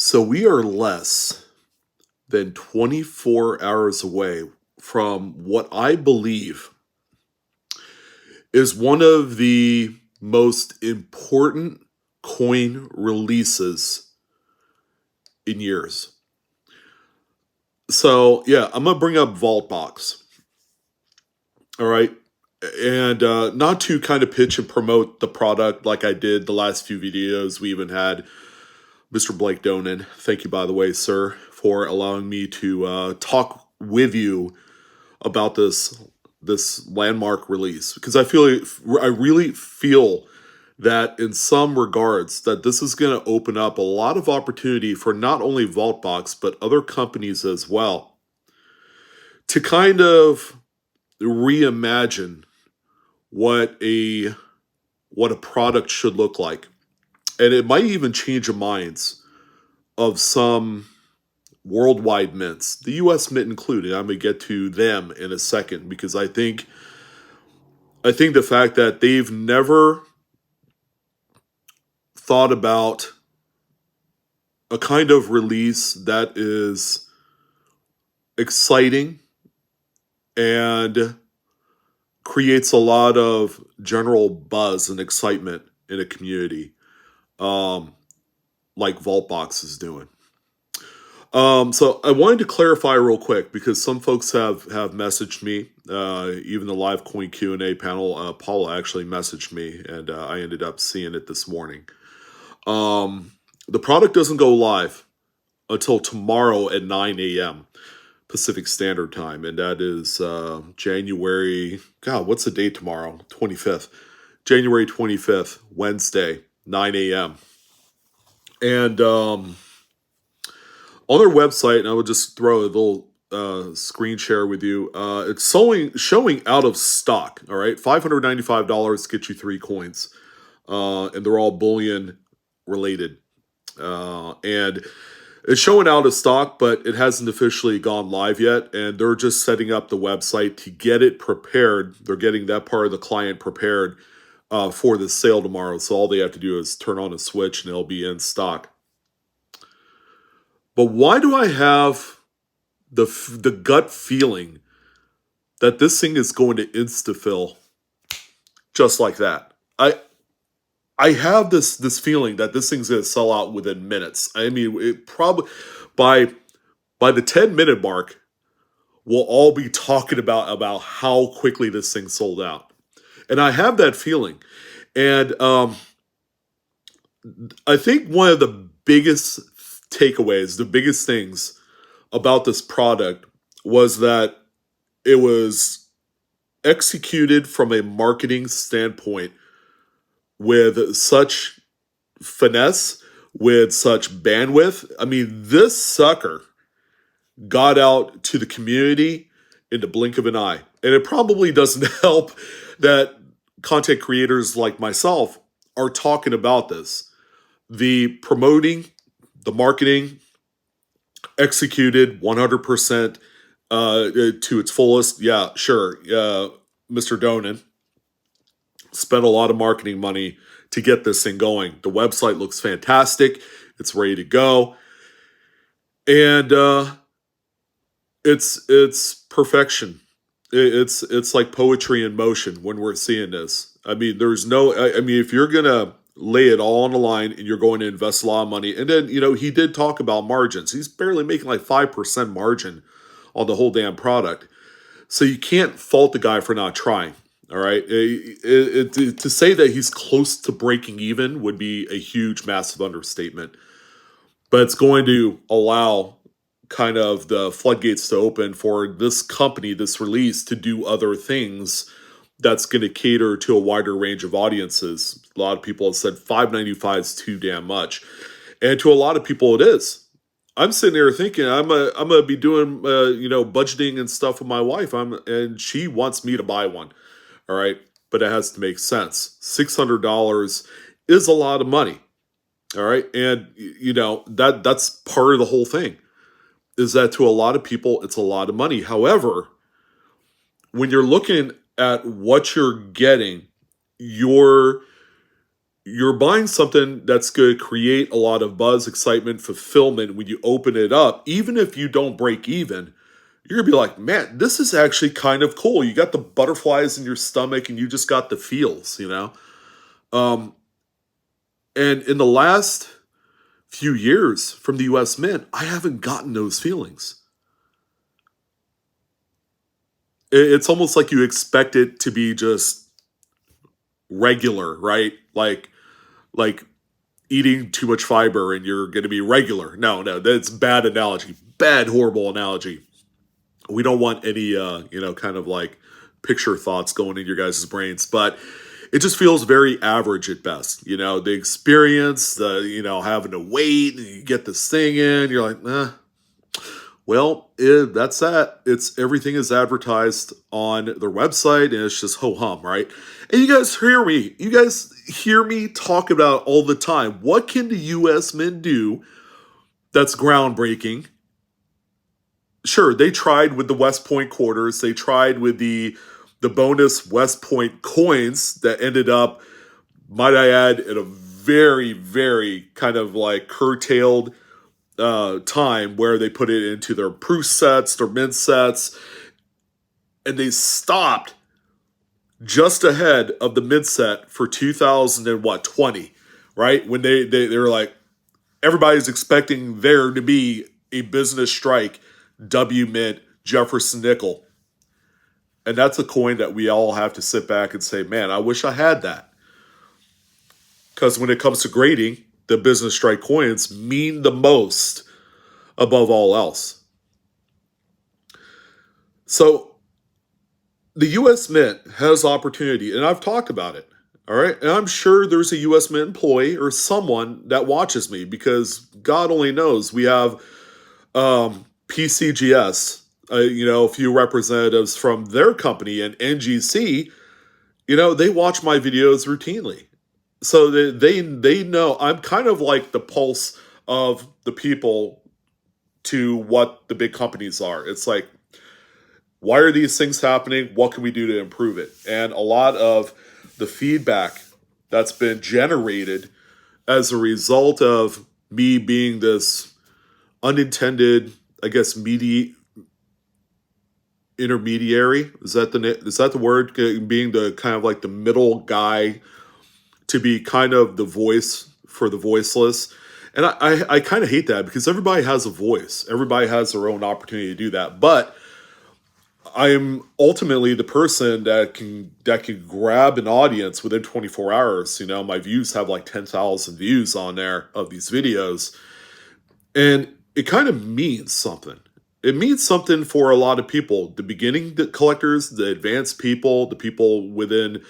So we are less than 24 hours away from what I believe is one of the most important coin releases in years. So yeah, I'm gonna bring up Vaultbox. All right. And not to kind of pitch and promote the product like I did the last few videos. We even had Mr. Blake Donan. Thank you, by the way, sir, for allowing me to talk with you about this landmark release, because I really feel that in some regards that this is going to open up a lot of opportunity for not only Vaultbox but other companies as well to kind of reimagine what a product should look like. And it might even change the minds of some worldwide mints, the US mint included. I'm going to get to them in a second, because I think the fact that they've never thought about a kind of release that is exciting and creates a lot of general buzz and excitement in a community, like Vaultbox is doing. So I wanted to clarify real quick, because some folks have messaged me, even the live coin Q&A panel. Paula actually messaged me, and I ended up seeing it this morning. The product doesn't go live until tomorrow at 9 a.m. Pacific Standard Time, and that is January. God, what's the date tomorrow? 25th. January 25th, Wednesday, 9 a.m. And on their website, and I would just throw a little screen share with you. It's showing out of stock. All right, $595 gets you 3 coins, and they're all bullion related. And it's showing out of stock, but it hasn't officially gone live yet, and they're just setting up the website to get it prepared. They're getting that part of the client prepared for the sale tomorrow. So all they have to do is turn on a switch, and it'll be in stock. But why do I have the gut feeling that this thing is going to insta-fill just like that? I have this feeling that this thing's going to sell out within minutes. I mean, it probably by the 10-minute mark, we'll all be talking about how quickly this thing sold out. And I have that feeling. And I think one of the biggest takeaways, the biggest things about this product was that it was executed from a marketing standpoint with such finesse, with such bandwidth. I mean, this sucker got out to the community in the blink of an eye. And it probably doesn't help that content creators like myself are talking about this. The promoting, the marketing, executed 100% to its fullest. Yeah, sure. Mr. Donan spent a lot of marketing money to get this thing going. The website looks fantastic. It's ready to go. And it's perfection. It's like poetry in motion when we're seeing this. I mean, I mean, if you're going to lay it all on the line and you're going to invest a lot of money, and then, he did talk about margins. He's barely making like 5% margin on the whole damn product. So you can't fault the guy for not trying. All right. To say that he's close to breaking even would be a huge, massive understatement. But it's going to allow kind of the floodgates to open for this company, this release, to do other things that's going to cater to a wider range of audiences. A lot of people have said $5.95 is too damn much. And to a lot of people, it is. I'm sitting there thinking I'm gonna be doing budgeting and stuff with my wife. And she wants me to buy one. All right, but it has to make sense. $600 is a lot of money. All right, and that's part of the whole thing. Is that to a lot of people it's a lot of money. However, when you're looking at what you're getting, you're you're buying something that's going to create a lot of buzz, excitement, fulfillment when you open it up. Even if you don't break even, you're going to be like, man, this is actually kind of cool. You got the butterflies in your stomach and you just got the feels, you know? Um, and in the last few years from the US Mint, I haven't gotten those feelings. It's almost like you expect it to be just regular, right? Like eating too much fiber and you're going to be regular. No, that's bad analogy. Bad, horrible analogy. We don't want any, kind of like picture thoughts going in your guys' brains, but it just feels very average at best. You know, the experience, having to wait and you get this thing in, you're like, well, that's that. It's everything is advertised on their website and it's just ho hum, right? And you guys hear me. You guys hear me talk about all the time. What can the US Mint do that's groundbreaking? Sure, they tried with the West Point quarters. They tried with the bonus West Point coins that ended up, might I add, in a very, very kind of like curtailed time where they put it into their proof sets, their mint sets, and they stopped just ahead of the mint set for 2020, right? When they were like, everybody's expecting there to be a business strike, W Mint, Jefferson Nickel. And that's a coin that we all have to sit back and say, man, I wish I had that. Because when it comes to grading, the business strike coins mean the most above all else. So the US Mint has opportunity, and I've talked about it. All right. And I'm sure there's a US Mint employee or someone that watches me because God only knows we have PCGS, a few representatives from their company and NGC, they watch my videos routinely. So they know I'm kind of like the pulse of the people to what the big companies are. It's like, why are these things happening? What can we do to improve it? And a lot of the feedback that's been generated as a result of me being this unintended, I guess, intermediary. Is that the word? Being the kind of like the middle guy to be kind of the voice for the voiceless. And I kind of hate that because everybody has a voice. Everybody has their own opportunity to do that. But I'm ultimately the person that can grab an audience within 24 hours. My views have like 10,000 views on there of these videos. And it kind of means something. It means something for a lot of people. The beginning collectors, the advanced people, the people within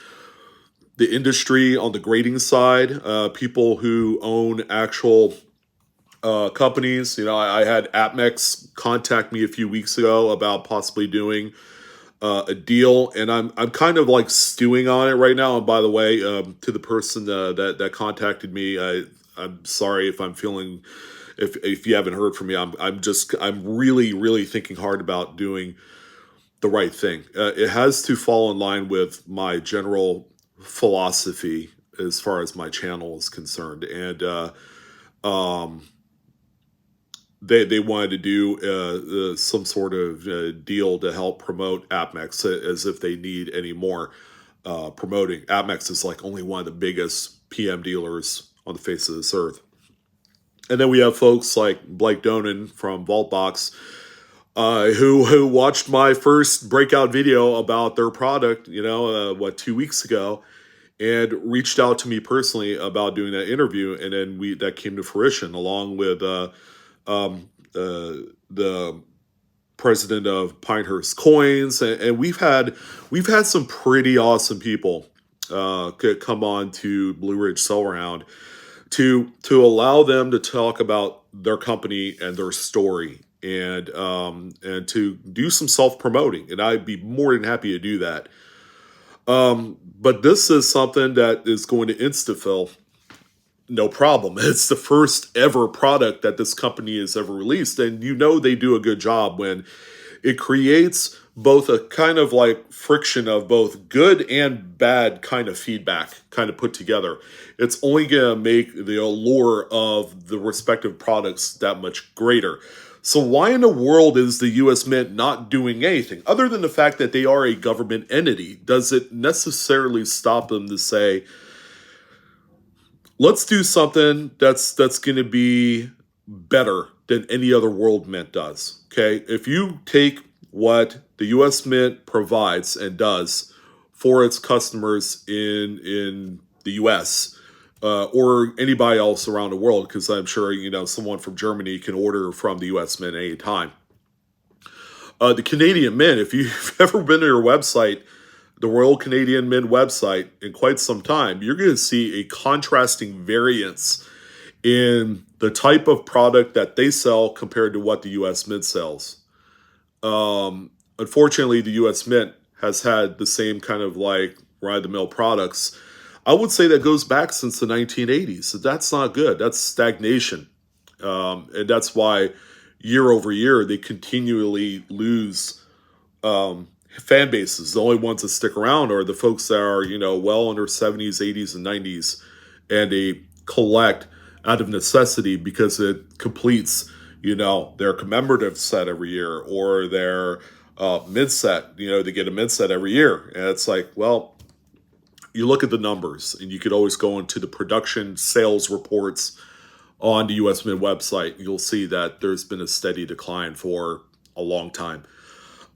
the industry on the grading side, people who own actual companies. I had AppMex contact me a few weeks ago about possibly doing a deal, and I'm kind of like stewing on it right now. And by the way, to the person that contacted me, I'm sorry if I'm feeling. If you haven't heard from me, I'm really, really thinking hard about doing the right thing. It has to fall in line with my general philosophy as far as my channel is concerned. And they wanted to do some sort of deal to help promote AppMex as if they need any more promoting. AppMex is like only one of the biggest PM dealers on the face of this earth. And then we have folks like Blake Donan from Vaultbox, who watched my first breakout video about their product, 2 weeks ago, and reached out to me personally about doing that interview, and then that came to fruition along with the president of Pinehurst Coins, and we've had some pretty awesome people come on to BlueRidgeSilverhound to allow them to talk about their company and their story, and to do some self-promoting, and I'd be more than happy to do that. But this is something that is going to insta-fill, no problem. It's the first ever product that this company has ever released, and they do a good job when it creates both a kind of like friction of both good and bad kind of feedback kind of put together. It's only going to make the allure of the respective products that much greater. So why in the world is the US Mint not doing anything other than the fact that they are a government entity? Does it necessarily stop them to say, let's do something that's going to be better than any other world mint does? Okay, if you take what the US Mint provides and does for its customers in the US, or anybody else around the world, because I'm sure someone from Germany can order from the US Mint anytime. The Canadian Mint, if you've ever been to their website, the Royal Canadian Mint website, in quite some time, you're going to see a contrasting variance in the type of product that they sell compared to what the US Mint sells. Unfortunately, the US Mint has had the same kind of like ride-the-mill products. I would say that goes back since the 1980s. So that's not good. That's stagnation. And that's why year over year, they continually lose fan bases. The only ones that stick around are the folks that are, well in their 70s, 80s, and 90s, and they collect out of necessity because it completes, their commemorative set every year, or their mid set. They get a mid set every year, and it's like, well, you look at the numbers, and you could always go into the production sales reports on the US Mint website. You'll see that there's been a steady decline for a long time.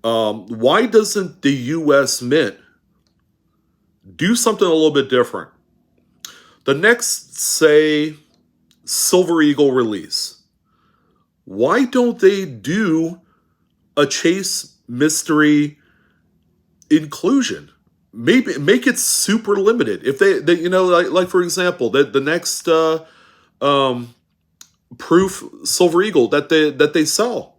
Why doesn't the US Mint do something a little bit different? The next, say, Silver Eagle release, why don't they do a Chase mystery inclusion? Maybe make it super limited. If they like for example, the next proof Silver Eagle that they sell,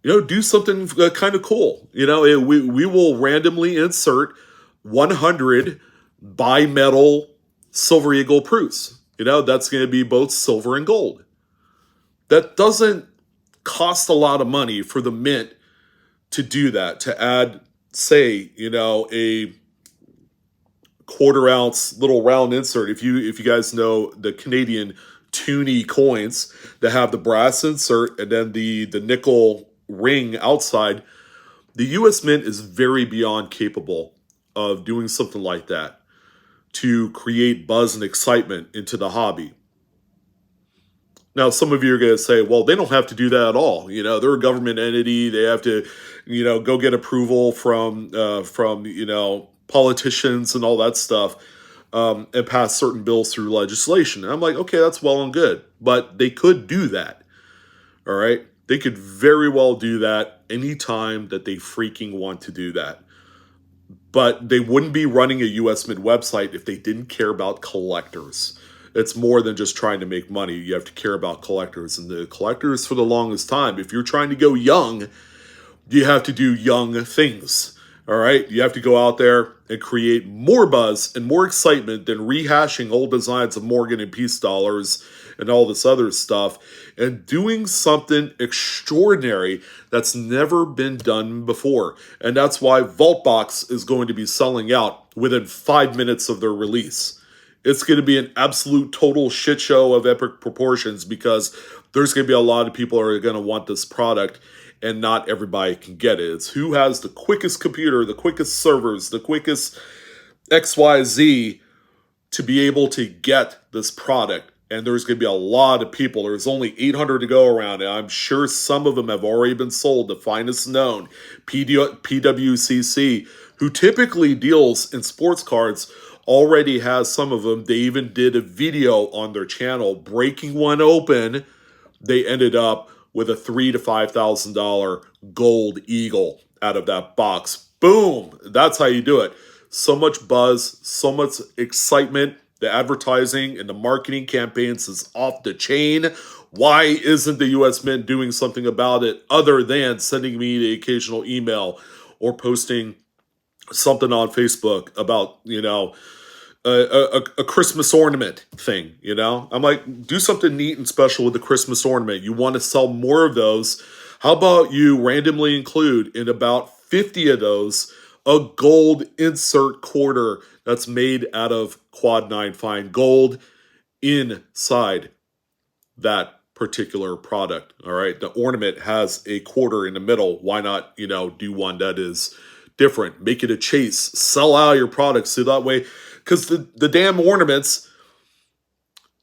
do something kind of cool. We will randomly insert 100 bimetal Silver Eagle proofs. That's going to be both silver and gold. That doesn't cost a lot of money for the mint to do that, to add, say, a quarter-ounce little round insert. If you guys know the Canadian toonie coins that have the brass insert and then the nickel ring outside, the US Mint is very beyond capable of doing something like that to create buzz and excitement into the hobby. Now, some of you are going to say, well, they don't have to do that at all. They're a government entity. They have to, go get approval from politicians and all that stuff, and pass certain bills through legislation. And I'm like, okay, that's well and good. But they could do that. All right? They could very well do that anytime that they freaking want to do that. But they wouldn't be running a US Mint website if they didn't care about collectors. It's more than just trying to make money. You have to care about collectors. And the collectors, for the longest time, if you're trying to go young, you have to do young things. All right? You have to go out there and create more buzz and more excitement than rehashing old designs of Morgan and Peace dollars and all this other stuff, and doing something extraordinary that's never been done before. And that's why Vaultbox is going to be selling out within 5 minutes of their release. It's going to be an absolute total shit show of epic proportions, because there's going to be a lot of people who are going to want this product, and not everybody can get it. It's who has the quickest computer, the quickest servers, the quickest XYZ to be able to get this product. And there's going to be a lot of people. There's only 800 to go around, and I'm sure some of them have already been sold. The finest known, PWCC, who typically deals in sports cards, already has some of them. They even did a video on their channel breaking one open. They ended up with a $3,000 to $5,000 gold eagle out of that box. Boom! That's how you do it. So much buzz, so much excitement. The advertising and the marketing campaigns is off the chain. Why isn't the US Mint doing something about it other than sending me the occasional email or posting something on Facebook about, a Christmas ornament thing, I'm like, do something neat and special with the Christmas ornament. You want to sell more of those. How about you randomly include in about 50 of those a gold insert quarter that's made out of quad 9 fine gold inside that particular product. All right. The ornament has a quarter in the middle. Why not, do one that is different? Make it a chase. Sell out your products so that way, because the damn ornaments,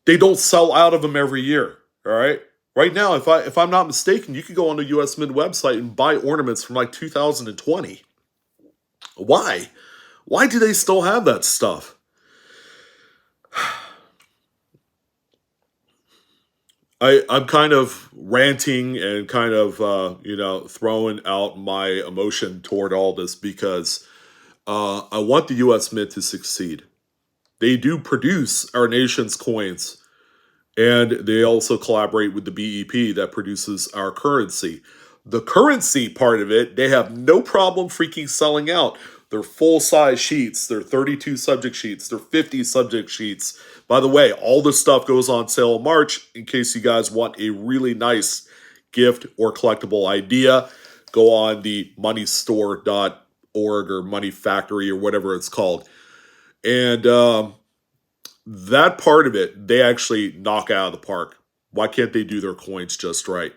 they don't sell out of them every year. All right. Right now, if I'm not mistaken, you could go on the US Mint website and buy ornaments from like 2020. Why? Why do they still have that stuff? I'm kind of ranting and kind of throwing out my emotion toward all this because I want the U.S. Mint to succeed. They do produce our nation's coins, and they also collaborate with the BEP that produces our currency. The currency part of it, they have no problem freaking selling out. They're full-size sheets. They're 32 subject sheets. They're 50 subject sheets. By the way, all this stuff goes on sale in March in case you guys want a really nice gift or collectible idea. Go on the moneystore.org or Money Factory or whatever it's called. And that part of it, they actually knock out of the park. Why can't they do their coins just right?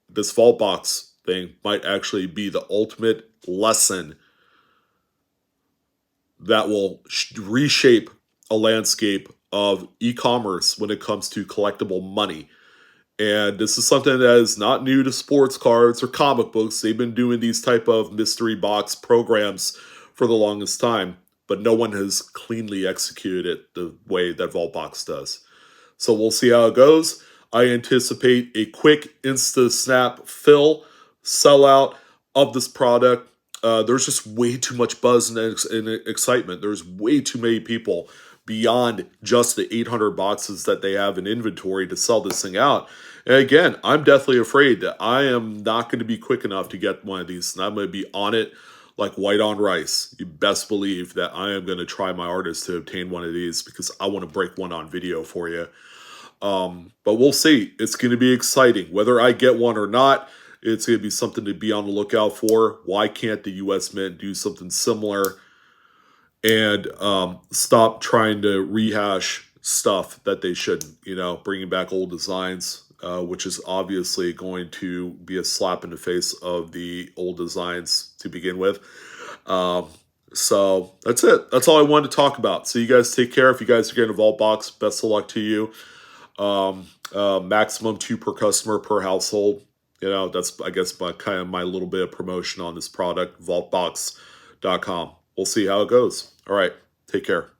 This Vaultbox thing might actually be the ultimate lesson that will reshape a landscape of e-commerce when it comes to collectible money. And this is something that is not new to sports cards or comic books. They've been doing these type of mystery box programs for the longest time, but no one has cleanly executed it the way that Vaultbox does. So we'll see how it goes. I anticipate a quick Insta-Snap fill, sellout of this product. There's just way too much buzz and excitement. There's way too many people beyond just the 800 boxes that they have in inventory to sell this thing out. And again, I'm deathly afraid that I am not going to be quick enough to get one of these, and I'm going to be on it like white on rice. You best believe that I am going to try my hardest to obtain one of these because I want to break one on video for you. But we'll see. It's going to be exciting. Whether I get one or not, it's going to be something to be on the lookout for. Why can't the U.S. Mint do something similar and stop trying to rehash stuff that they shouldn't? Bringing back old designs, which is obviously going to be a slap in the face of the old designs to begin with. So that's it. That's all I wanted to talk about. So you guys take care. If you guys are getting a Vaultbox, best of luck to you. Maximum 2 per customer per household. That's, I guess, my little bit of promotion on this product, vaultbox.com. We'll see how it goes. All right. Take care.